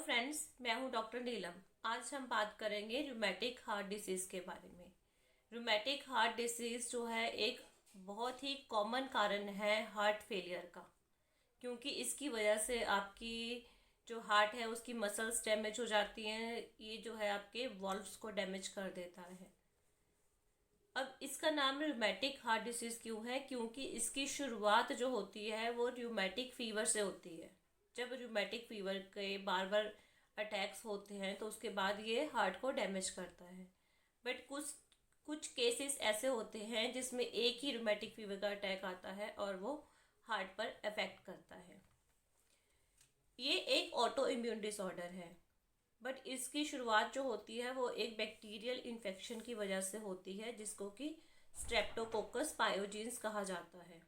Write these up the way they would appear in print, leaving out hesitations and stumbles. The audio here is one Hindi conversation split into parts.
फ्रेंड्स, मैं हूं डॉक्टर नीलम। आज हम बात करेंगे रूमेटिक हार्ट डिसीज़ के बारे में। रूमेटिक हार्ट डिसीज़ जो है एक बहुत ही कॉमन कारण है हार्ट फेलियर का, क्योंकि इसकी वजह से आपकी जो हार्ट है उसकी मसल्स डैमेज हो जाती हैं। ये जो है आपके वॉल्व्स को डैमेज कर देता है। अब इसका नाम रूमेटिक हार्ट डिसीज़ क्यों है? क्योंकि इसकी शुरुआत जो होती है वो रूमेटिक फीवर से होती है। जब रूमेटिक फीवर के बार बार अटैक्स होते हैं तो उसके बाद ये हार्ट को डैमेज करता है। बट कुछ कुछ केसेस ऐसे होते हैं जिसमें एक ही रूमेटिक फीवर का अटैक आता है और वो हार्ट पर अफेक्ट करता है। ये एक ऑटो इम्यून डिसऑर्डर है। बट इसकी शुरुआत जो होती है वो एक बैक्टीरियल इन्फेक्शन की वजह से होती है, जिसको कि स्ट्रेप्टोकोकस पायोजीन्स कहा जाता है।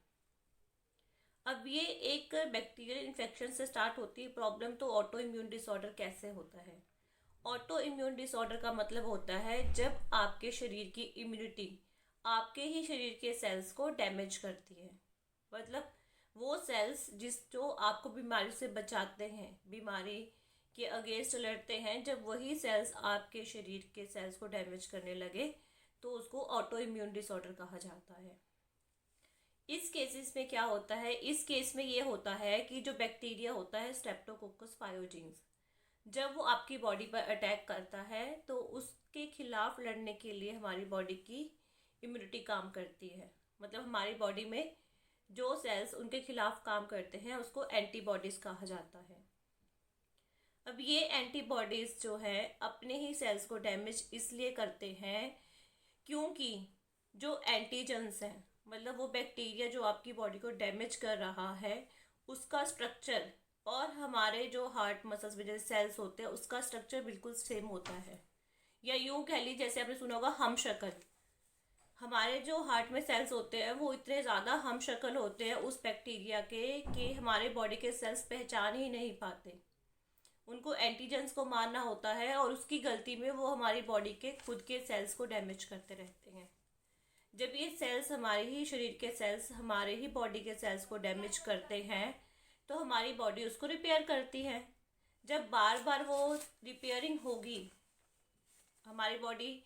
अब ये एक बैक्टीरियल इन्फेक्शन से स्टार्ट होती है प्रॉब्लम। तो ऑटो इम्यून डिसऑर्डर कैसे होता है? ऑटो इम्यून डिसऑर्डर का मतलब होता है जब आपके शरीर की इम्यूनिटी आपके ही शरीर के सेल्स को डैमेज करती है। मतलब वो सेल्स जो आपको बीमारी से बचाते हैं, बीमारी के अगेंस्ट लड़ते हैं, जब वही सेल्स आपके शरीर के सेल्स को डैमेज करने लगे तो उसको ऑटो इम्यून डिसऑर्डर कहा जाता है। इस केसेस में क्या होता है? इस केस में ये होता है कि जो बैक्टीरिया होता है स्ट्रेप्टोकोकस पायोजीन्स, जब वो आपकी बॉडी पर अटैक करता है तो उसके खिलाफ लड़ने के लिए हमारी बॉडी की इम्यूनिटी काम करती है। मतलब हमारी बॉडी में जो सेल्स उनके खिलाफ काम करते हैं उसको एंटीबॉडीज कहा जाता है। अब ये एंटीबॉडीज जो है अपने ही सेल्स को डैमेज इसलिए करते हैं क्योंकि जो एंटीजन्स हैं, मतलब वो बैक्टीरिया जो आपकी बॉडी को डैमेज कर रहा है, उसका स्ट्रक्चर और हमारे जो हार्ट मसल्स में जैसे सेल्स होते हैं उसका स्ट्रक्चर बिल्कुल सेम होता है। या यूं कह लीजिए, जैसे आपने सुना होगा हम शक्ल। हमारे जो हार्ट में सेल्स होते हैं वो इतने ज़्यादा हम शक्ल होते हैं उस बैक्टीरिया के कि हमारे बॉडी के सेल्स पहचान ही नहीं पाते। उनको एंटीजेंस को मारना होता है और उसकी गलती में वो हमारी बॉडी के खुद के सेल्स को डैमेज करते रहते हैं। जब ये सेल्स, हमारे ही शरीर के सेल्स हमारे ही बॉडी के सेल्स को डैमेज करते हैं तो हमारी बॉडी उसको रिपेयर करती है। जब बार बार वो रिपेयरिंग होगी, हमारी बॉडी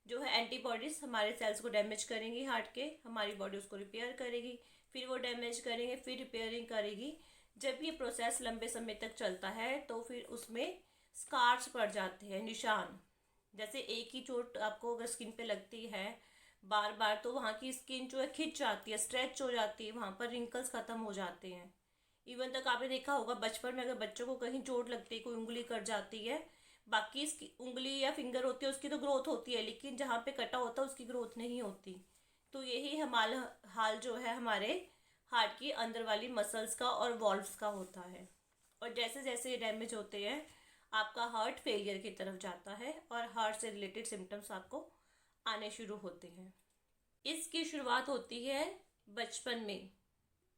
जो है एंटीबॉडीज हमारे सेल्स को डैमेज करेंगी, हार्ट के, हमारी बॉडी उसको रिपेयर करेगी, फिर वो डैमेज करेंगे, फिर रिपेयरिंग करेगी। जब ये प्रोसेस लंबे समय तक चलता है तो फिर उसमें स्कार्स पड़ जाते हैं, निशान। जैसे एक ही चोट आपको अगर स्किन पे लगती है बार बार तो वहाँ की स्किन जो है खिंच जाती है, स्ट्रेच हो जाती है, वहाँ पर रिंकल्स खत्म हो जाते हैं। इवन तक आपने देखा होगा बचपन में अगर बच्चों को कहीं चोट लगती है, कोई उंगली कट जाती है, बाकी इसकी उंगली या फिंगर होती है उसकी तो ग्रोथ होती है, लेकिन जहाँ पे कटा होता है उसकी ग्रोथ नहीं होती। तो यही हमारा हाल जो है हमारे हार्ट की अंदर वाली मसल्स का और वॉल्व्स का होता है। और जैसे जैसे ये डैमेज होते हैं आपका हार्ट फेलियर की तरफ जाता है और हार्ट से रिलेटेड सिम्टम्स आपको आने शुरू होते हैं। इसकी शुरुआत होती है बचपन में।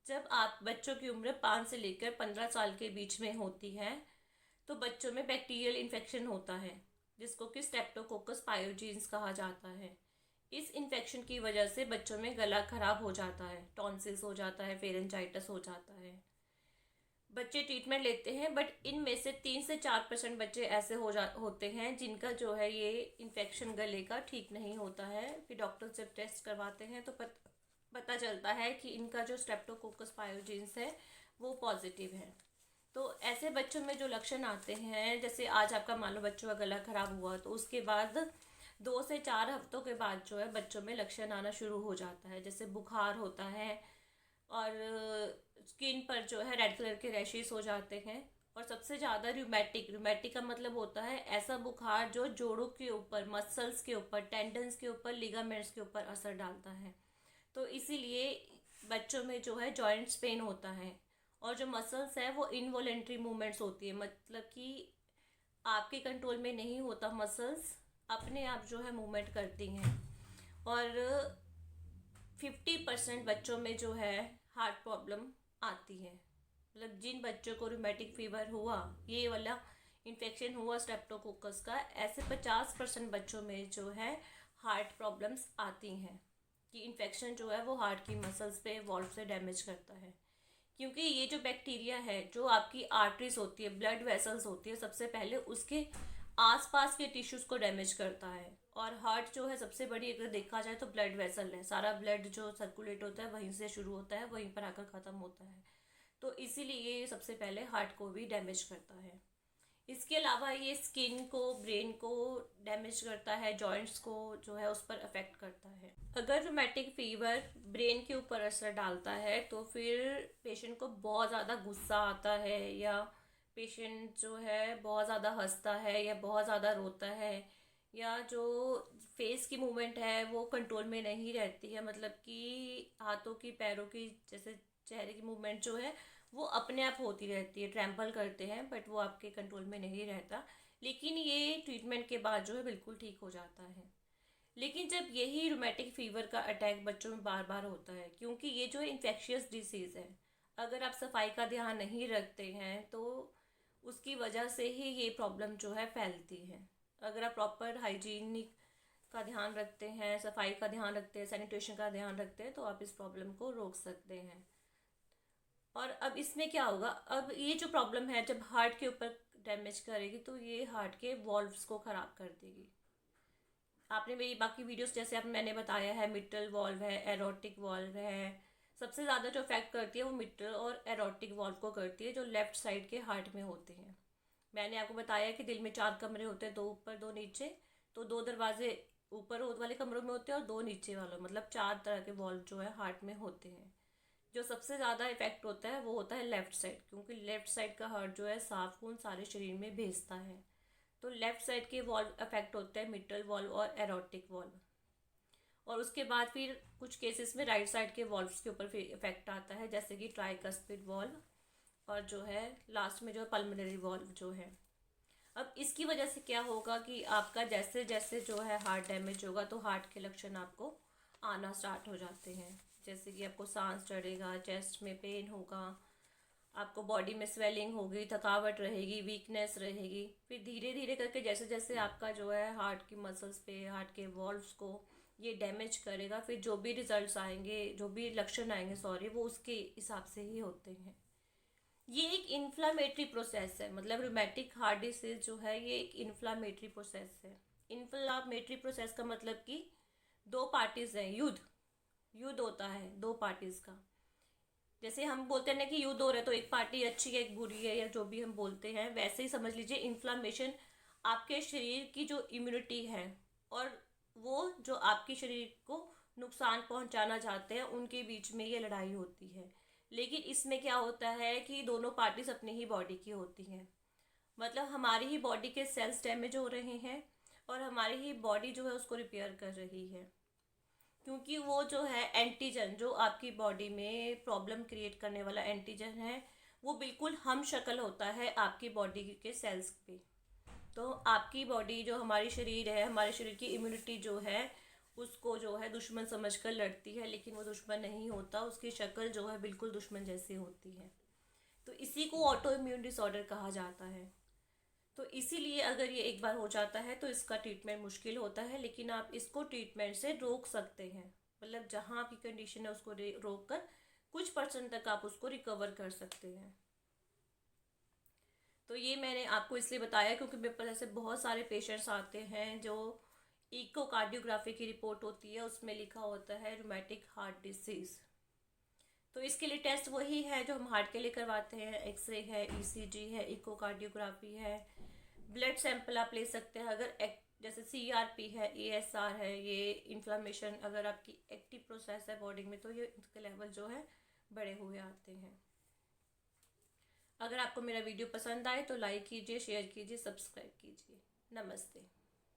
जब आप बच्चों की उम्र 5 से लेकर 15 साल के बीच में होती है तो बच्चों में बैक्टीरियल इन्फेक्शन होता है, जिसको कि स्ट्रेप्टोकोकस पायोजीन्स कहा जाता है। इस इन्फेक्शन की वजह से बच्चों में गला खराब हो जाता है, टॉन्सिल्स हो जाता है, फेरेंजाइटिस हो जाता है। बच्चे ट्रीटमेंट लेते हैं, बट इनमें से 3 से 4% बच्चे ऐसे होते हैं जिनका जो है ये इन्फेक्शन गले का ठीक नहीं होता है। फिर डॉक्टर जब टेस्ट करवाते हैं तो पता चलता है कि इनका जो स्ट्रेप्टोकोकस पायोजीन्स है वो पॉजिटिव है। तो ऐसे बच्चों में जो लक्षण आते हैं, जैसे आज आपका मान लो बच्चों का गला खराब हुआ तो उसके बाद 2 से 4 हफ्तों के बाद जो है बच्चों में लक्षण आना शुरू हो जाता है। जैसे बुखार होता है और स्किन पर जो है रेड कलर के रैशेस हो जाते हैं। और सबसे ज़्यादा रूमेटिक का मतलब होता है ऐसा बुखार जो जोड़ों के ऊपर, मसल्स के ऊपर, टेंडन्स के ऊपर, लिगामेंट्स के ऊपर असर डालता है। तो इसीलिए बच्चों में जो है जॉइंट्स पेन होता है। और जो मसल्स है वो इनवॉलेंट्री मूवमेंट्स होती है, मतलब कि आपके कंट्रोल में नहीं होता, मसल्स अपने आप जो है मूवमेंट करती हैं। और 50% बच्चों में जो है हार्ट प्रॉब्लम आती है। मतलब जिन बच्चों को रूमेटिक फीवर हुआ, ये वाला इन्फेक्शन हुआ स्ट्रेप्टोकोकस का, ऐसे 50% बच्चों में जो है हार्ट प्रॉब्लम्स आती हैं कि इन्फेक्शन जो है वो हार्ट की मसल्स पे, वॉल्व से डैमेज करता है। क्योंकि ये जो बैक्टीरिया है जो आपकी आर्टरीज होती है, ब्लड वेसल्स होती है, सबसे पहले उसके आसपास के टिश्यूज को डैमेज करता है। और हार्ट जो है सबसे बड़ी, अगर देखा जाए तो ब्लड वेसल है, सारा ब्लड जो सर्कुलेट होता है वहीं से शुरू होता है, वहीं पर आकर ख़त्म होता है। तो इसीलिए ये सबसे पहले हार्ट को भी डैमेज करता है। इसके अलावा ये स्किन को, ब्रेन को डैमेज करता है, जॉइंट्स को जो है उस पर अफेक्ट करता है। अगर रूमेटिक फीवर ब्रेन के ऊपर असर डालता है तो फिर पेशेंट को बहुत ज़्यादा गुस्सा आता है, या पेशेंट जो है बहुत ज़्यादा हंसता है या बहुत ज़्यादा रोता है, या जो फेस की मूवमेंट है वो कंट्रोल में नहीं रहती है, मतलब कि हाथों की, पैरों की, जैसे चेहरे की मूवमेंट जो है वो अपने आप होती रहती है, ट्रैम्पल करते हैं बट वो आपके कंट्रोल में नहीं रहता। लेकिन ये ट्रीटमेंट के बाद जो है बिल्कुल ठीक हो जाता है। लेकिन जब यही रूमेटिक फीवर का अटैक बच्चों में बार बार होता है, क्योंकि ये जो इन्फेक्शियस डिसीज़ है, अगर आप सफाई का ध्यान नहीं रखते हैं तो उसकी वजह से ही ये प्रॉब्लम जो है फैलती है। अगर आप प्रॉपर हाइजीनिक का ध्यान रखते हैं, सफाई का ध्यान रखते हैं, सैनिटेशन का ध्यान रखते हैं, तो आप इस प्रॉब्लम को रोक सकते हैं। और अब इसमें क्या होगा, अब ये जो प्रॉब्लम है जब हार्ट के ऊपर डैमेज करेगी तो ये हार्ट के वॉल्व्स को ख़राब कर देगी। आपने मेरी बाकी वीडियोस जैसे आप मैंने बताया है, मिट्रल वॉल्व है, एरोटिक वॉल्व है, सबसे ज़्यादा जो अफेक्ट करती है वो मिट्रल और एरोटिक वॉल्व को करती है, जो लेफ्ट साइड के हार्ट में होते हैं। मैंने आपको बताया कि दिल में 4 कमरे होते हैं, 2 ऊपर 2 नीचे। तो 2 दरवाजे ऊपर वाले कमरों में होते हैं और 2 नीचे वालों, मतलब 4 तरह के वॉल्व जो है हार्ट में होते हैं। जो सबसे ज़्यादा इफेक्ट होता है वो होता है लेफ़्ट साइड, क्योंकि लेफ़्ट साइड का हार्ट जो है साफ खून सारे शरीर में भेजता है। तो लेफ़्ट साइड के वॉल्व अफेक्ट होते हैं, मिट्रल वॉल्व और एरोटिक वॉल्व। और उसके बाद फिर कुछ केसेस में राइट साइड के वॉल्व्स के ऊपर फिर इफेक्ट आता है, जैसे कि ट्राइकस्पिड वॉल्व और जो है लास्ट में जो पल्मोनरी वॉल्व जो है। अब इसकी वजह से क्या होगा कि आपका जैसे जैसे जो है हार्ट डैमेज होगा तो हार्ट के लक्षण आपको आना स्टार्ट हो जाते हैं, जैसे कि आपको सांस चढ़ेगा, चेस्ट में पेन होगा, आपको बॉडी में स्वेलिंग होगी, थकावट रहेगी, वीकनेस रहेगी। फिर धीरे धीरे करके जैसे जैसे आपका जो है हार्ट की मसल्स पे, हार्ट के वॉल्व्स को ये डैमेज करेगा, फिर जो भी रिजल्ट्स आएंगे, जो भी लक्षण आएंगे सॉरी, वो उसके हिसाब से ही होते हैं। ये एक इन्फ्लामेटरी प्रोसेस है, मतलब रूमेटिक हार्ट डिसीज जो है ये एक इन्फ्लामेटरी प्रोसेस है। इन्फ्लामेटरी प्रोसेस का मतलब कि दो पार्टीज हैं, युद्ध युद्ध होता है दो पार्टीज का। जैसे हम बोलते हैं ना कि युद्ध हो रहा है तो एक पार्टी अच्छी है एक बुरी है, या जो भी हम बोलते हैं, वैसे ही समझ लीजिए इन्फ्लामेशन आपके शरीर की जो इम्यूनिटी है और वो जो आपके शरीर को नुकसान पहुंचाना चाहते हैं उनके बीच में ये लड़ाई होती है। लेकिन इसमें क्या होता है कि दोनों पार्टीज अपनी ही बॉडी की होती हैं, मतलब हमारी ही बॉडी के सेल्स डैमेज हो रहे हैं और हमारी ही बॉडी जो है उसको रिपेयर कर रही है, क्योंकि वो जो है एंटीजन जो आपकी बॉडी में प्रॉब्लम क्रिएट करने वाला एंटीजन है वो बिल्कुल हम शक्ल होता है आपकी बॉडी के सेल्स पे। तो आपकी बॉडी जो हमारी शरीर है, हमारे शरीर की इम्यूनिटी जो है उसको जो है दुश्मन समझकर लड़ती है, लेकिन वो दुश्मन नहीं होता, उसकी शक्ल जो है बिल्कुल दुश्मन जैसी होती है। तो इसी को ऑटो इम्यून डिसऑर्डर कहा जाता है। तो इसीलिए अगर ये एक बार हो जाता है तो इसका ट्रीटमेंट मुश्किल होता है, लेकिन आप इसको ट्रीटमेंट से रोक सकते हैं, मतलब जहाँ आपकी कंडीशन है उसको रोक कर कुछ परसेंट तक आप उसको रिकवर कर सकते हैं। तो ये मैंने आपको इसलिए बताया क्योंकि मेरे पास ऐसे बहुत सारे पेशेंट्स आते हैं जो इकोकार्डियोग्राफी की रिपोर्ट होती है उसमें लिखा होता है रूमेटिक हार्ट डिसीज़। तो इसके लिए टेस्ट वही है जो हम हार्ट के लिए करवाते हैं, एक्सरे है, ईसीजी है, इकोकार्डियोग्राफी है, ब्लड सैंपल आप ले सकते हैं। अगर जैसे सीआरपी है, एएसआर है, ये इन्फ्लामेशन अगर आपकी एक्टिव प्रोसेस है बॉडी में तो ये इसके लेवल जो है बड़े हुए आते हैं। अगर आपको मेरा वीडियो पसंद आए तो लाइक कीजिए, शेयर कीजिए, सब्सक्राइब कीजिए। नमस्ते।